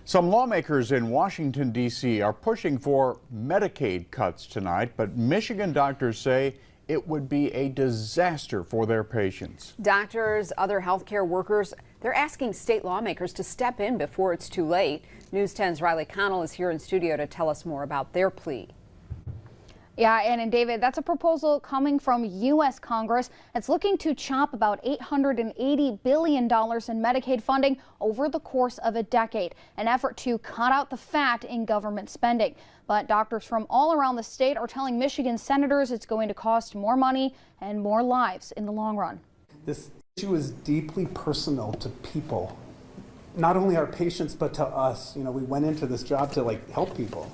Some lawmakers in Washington, D.C. are pushing for Medicaid cuts tonight, but Michigan doctors say it would be a disaster for their patients. Doctors, other healthcare workers, they're asking state lawmakers to step in before it's too late. News 10's Riley Connell is here in studio to tell us more about their plea. Yeah, and David, that's a proposal coming from U.S. Congress. It's looking to chop about $880 billion in Medicaid funding over the course of a decade, an effort to cut out the fat in government spending. But doctors from all around the state are telling Michigan senators it's going to cost more money and more lives in the long run. This issue is deeply personal to people, not only our patients, but to us. You know, we went into this job to help people.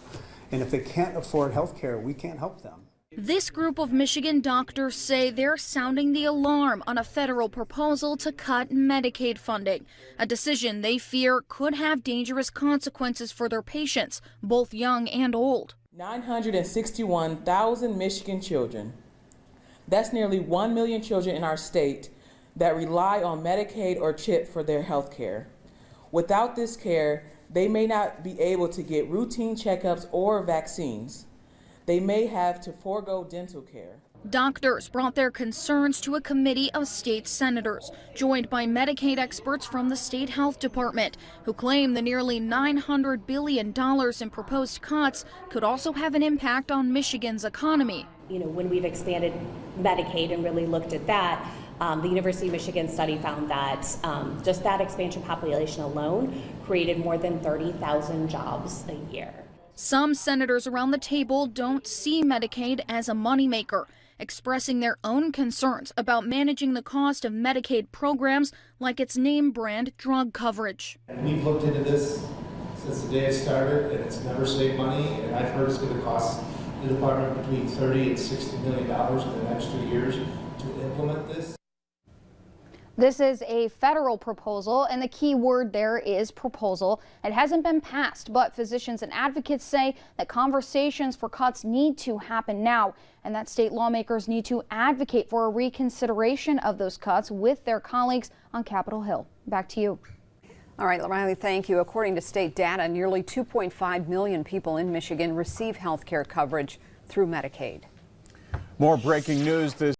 And if they can't afford health care, we can't help them. This group of Michigan doctors say they're sounding the alarm on a federal proposal to cut Medicaid funding, a decision they fear could have dangerous consequences for their patients, both young and old. 961,000 Michigan children. That's nearly 1 million children in our state that rely on Medicaid or CHIP for their health care. Without this care, they may not be able to get routine checkups or vaccines. They may have to forego dental care. Doctors brought their concerns to a committee of state senators, joined by Medicaid experts from the state health department, who claim the nearly $900 billion in proposed cuts could also have an impact on Michigan's economy. You know, when we've expanded Medicaid and really looked at that, the University of Michigan study found that just that expansion population alone created more than 30,000 jobs a year. Some senators around the table don't see Medicaid as a moneymaker, expressing their own concerns about managing the cost of Medicaid programs like its name brand drug coverage. We've looked into this since the day it started, and it's never saved money, and I've heard it's going to cost the department between $30 and $60 million in the next 2 years to implement this. This is a federal proposal, and the key word there is proposal. It hasn't been passed, but physicians and advocates say that conversations for cuts need to happen now, and that state lawmakers need to advocate for a reconsideration of those cuts with their colleagues on Capitol Hill. Back to you. All right, Riley, thank you. According to state data, nearly 2.5 million people in Michigan receive health care coverage through Medicaid. More breaking news this